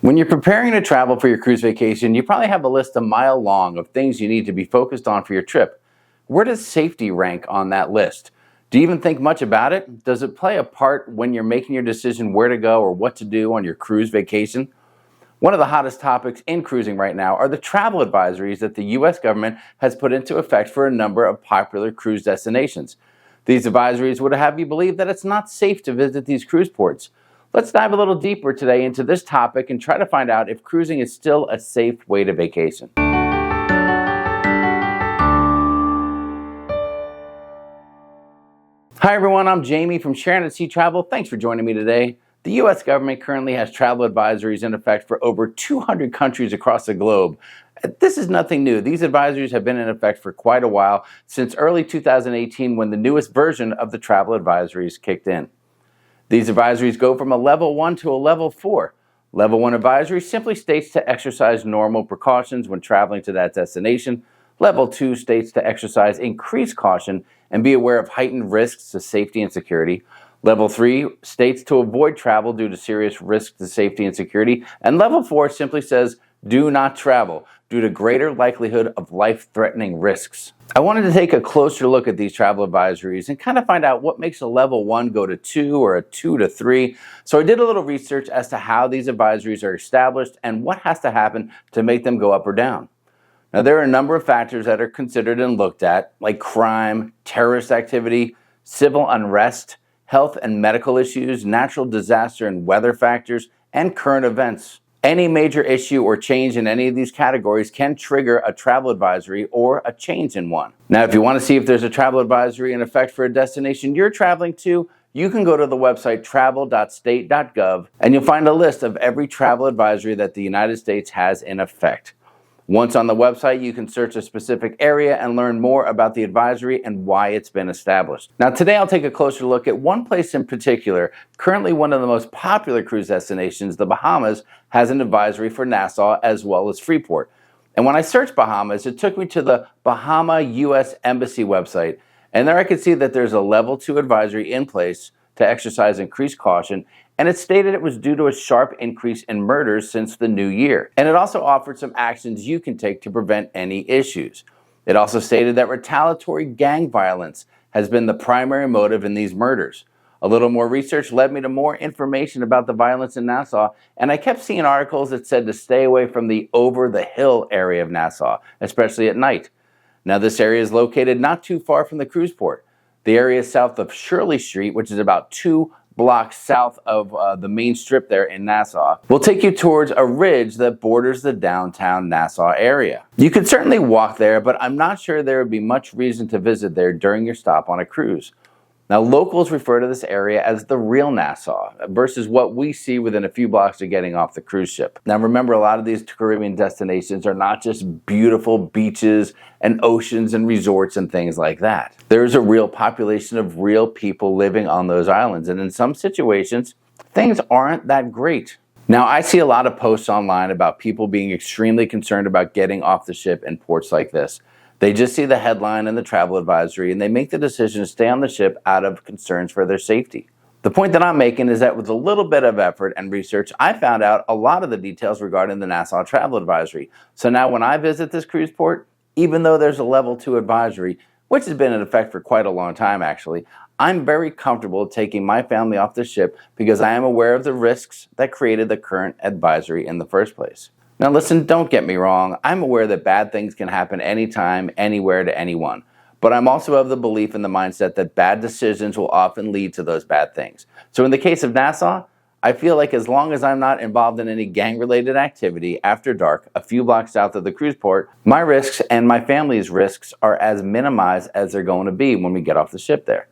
When you're preparing to travel for your cruise vacation, you probably have a list a mile long of things you need to be focused on for your trip. Where does safety rank on that list? Do you even think much about it? Does it play a part when you're making your decision where to go or what to do on your cruise vacation? One of the hottest topics in cruising right now are the travel advisories that the U.S. government has put into effect for a number of popular cruise destinations. These advisories would have you believe that it's not safe to visit these cruise ports. Let's dive a little deeper today into this topic and try to find out if cruising is still a safe way to vacation. Hi everyone, I'm Jamie from Sharon at Sea Travel. Thanks for joining me today. The U.S. government currently has travel advisories in effect for over 200 countries across the globe. This is nothing new. These advisories have been in effect for quite a while, since early 2018 when the newest version of the travel advisories kicked in. These advisories go from a level 1 to a level 4. Level 1 advisory simply states to exercise normal precautions when traveling to that destination. Level 2 states to exercise increased caution and be aware of heightened risks to safety and security. Level 3 states to avoid travel due to serious risks to safety and security. And Level 4 simply says, do not travel due to greater likelihood of life-threatening risks. I wanted to take a closer look at these travel advisories and kind of find out what makes a level 1 go to 2 or a 2 to 3. So I did a little research as to how these advisories are established and what has to happen to make them go up or down. Now, there are a number of factors that are considered and looked at, like crime, terrorist activity, civil unrest, health and medical issues, natural disaster and weather factors, and current events. Any major issue or change in any of these categories can trigger a travel advisory or a change in one. Now, if you want to see if there's a travel advisory in effect for a destination you're traveling to, you can go to the website travel.state.gov and you'll find a list of every travel advisory that the United States has in effect. Once on the website, you can search a specific area and learn more about the advisory and why it's been established. Now, today I'll take a closer look at one place in particular. Currently one of the most popular cruise destinations, the Bahamas, has an advisory for Nassau as well as Freeport. And when I searched Bahamas, it took me to the Bahama U.S. Embassy website. And there I could see that there's a level 2 advisory in place to exercise increased caution, and it stated it was due to a sharp increase in murders since the new year. And it also offered some actions you can take to prevent any issues. It also stated that retaliatory gang violence has been the primary motive in these murders. A little more research led me to more information about the violence in Nassau, and I kept seeing articles that said to stay away from the over-the-hill area of Nassau, especially at night. Now, this area is located not too far from the cruise port. The area is south of Shirley Street, which is about 2 blocks south of the main strip there in Nassau, will take you towards a ridge that borders the downtown Nassau area. You could certainly walk there, but I'm not sure there would be much reason to visit there during your stop on a cruise. Now, locals refer to this area as the real Nassau versus what we see within a few blocks of getting off the cruise ship. Now, remember, a lot of these Caribbean destinations are not just beautiful beaches and oceans and resorts and things like that. There's a real population of real people living on those islands, and in some situations, things aren't that great. Now, I see a lot of posts online about people being extremely concerned about getting off the ship in ports like this. They just see the headline and the travel advisory and they make the decision to stay on the ship out of concerns for their safety. The point that I'm making is that with a little bit of effort and research, I found out a lot of the details regarding the Nassau travel advisory. So now when I visit this cruise port, even though there's a level 2 advisory, which has been in effect for quite a long time actually, I'm very comfortable taking my family off the ship because I am aware of the risks that created the current advisory in the first place. Now listen, don't get me wrong, I'm aware that bad things can happen anytime, anywhere to anyone. But I'm also of the belief and the mindset that bad decisions will often lead to those bad things. So in the case of Nassau, I feel like as long as I'm not involved in any gang-related activity after dark, a few blocks south of the cruise port, my risks and my family's risks are as minimized as they're going to be when we get off the ship there.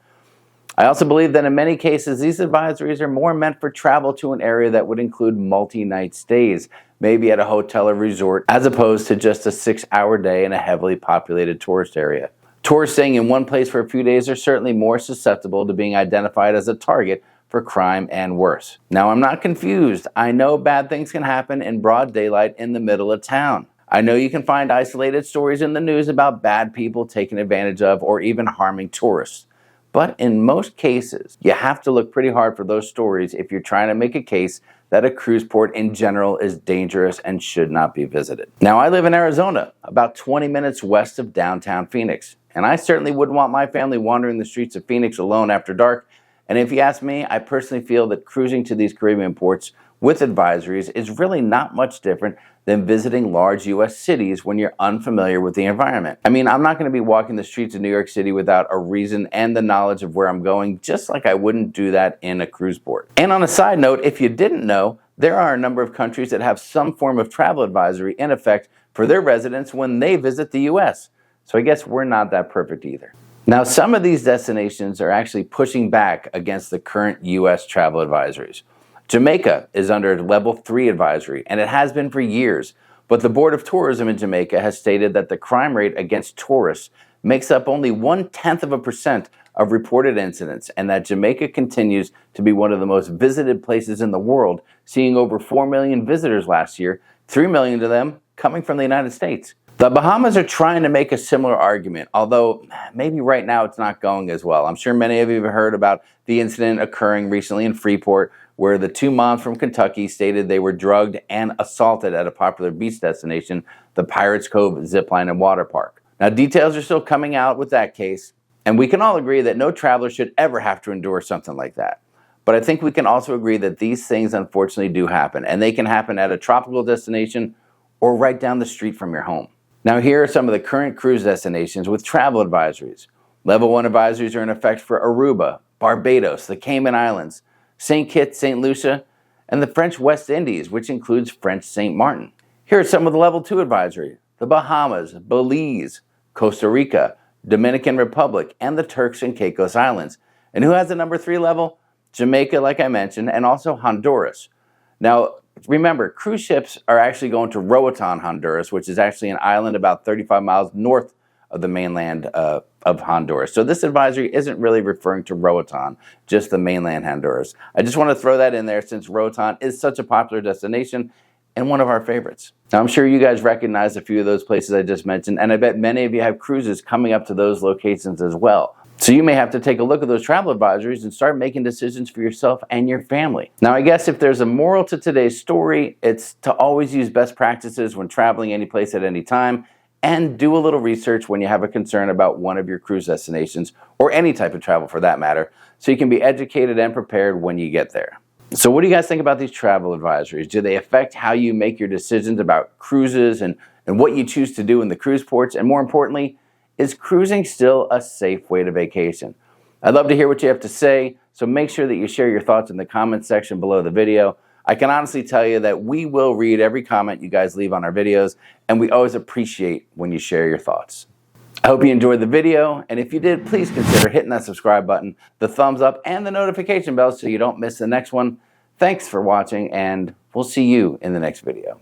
I also believe that in many cases, these advisories are more meant for travel to an area that would include multi-night stays, maybe at a hotel or resort, as opposed to just a 6-hour day in a heavily populated tourist area. Tourists staying in one place for a few days are certainly more susceptible to being identified as a target for crime and worse. Now, I'm not confused. I know bad things can happen in broad daylight in the middle of town. I know you can find isolated stories in the news about bad people taking advantage of or even harming tourists. But in most cases, you have to look pretty hard for those stories if you're trying to make a case that a cruise port in general is dangerous and should not be visited. Now, I live in Arizona, about 20 minutes west of downtown Phoenix, and I certainly wouldn't want my family wandering the streets of Phoenix alone after dark. And if you ask me, I personally feel that cruising to these Caribbean ports with advisories is really not much different than visiting large U.S. cities when you're unfamiliar with the environment. I mean, I'm not going to be walking the streets of New York City without a reason and the knowledge of where I'm going, just like I wouldn't do that in a cruise port. And on a side note, if you didn't know, there are a number of countries that have some form of travel advisory in effect for their residents when they visit the U.S. So I guess we're not that perfect either. Now, some of these destinations are actually pushing back against the current U.S. travel advisories. Jamaica is under level 3 advisory, and it has been for years, but the Board of Tourism in Jamaica has stated that the crime rate against tourists makes up only 0.1% of reported incidents, and that Jamaica continues to be one of the most visited places in the world, seeing over 4 million visitors last year, 3 million of them coming from the United States. The Bahamas are trying to make a similar argument, although maybe right now it's not going as well. I'm sure many of you have heard about the incident occurring recently in Freeport, where the 2 moms from Kentucky stated they were drugged and assaulted at a popular beach destination, the Pirates Cove Zipline and Water Park. Now, details are still coming out with that case, and we can all agree that no traveler should ever have to endure something like that. But I think we can also agree that these things unfortunately do happen, and they can happen at a tropical destination or right down the street from your home. Now, here are some of the current cruise destinations with travel advisories. Level 1 advisories are in effect for Aruba, Barbados, the Cayman Islands, St. Kitts, St. Lucia, and the French West Indies, which includes French St. Martin. Here are some of the level 2 advisory: the Bahamas, Belize, Costa Rica, Dominican Republic, and the Turks and Caicos Islands. And who has the number 3 level? Jamaica, like I mentioned, and also Honduras. Now, remember, cruise ships are actually going to Roatan, Honduras, which is actually an island about 35 miles north of the mainland of Honduras. So this advisory isn't really referring to Roatan, just the mainland Honduras. I just want to throw that in there since Roatan is such a popular destination and one of our favorites. Now, I'm sure you guys recognize a few of those places I just mentioned, and I bet many of you have cruises coming up to those locations as well. So you may have to take a look at those travel advisories and start making decisions for yourself and your family. Now, I guess if there's a moral to today's story, it's to always use best practices when traveling any place at any time, and do a little research when you have a concern about one of your cruise destinations, or any type of travel for that matter, so you can be educated and prepared when you get there. So what do you guys think about these travel advisories? Do they affect how you make your decisions about cruises and what you choose to do in the cruise ports? And more importantly, is cruising still a safe way to vacation? I'd love to hear what you have to say, so make sure that you share your thoughts in the comments section below the video. I can honestly tell you that we will read every comment you guys leave on our videos, and we always appreciate when you share your thoughts. I hope you enjoyed the video, and if you did, please consider hitting that subscribe button, the thumbs up, and the notification bell so you don't miss the next one. Thanks for watching, and we'll see you in the next video.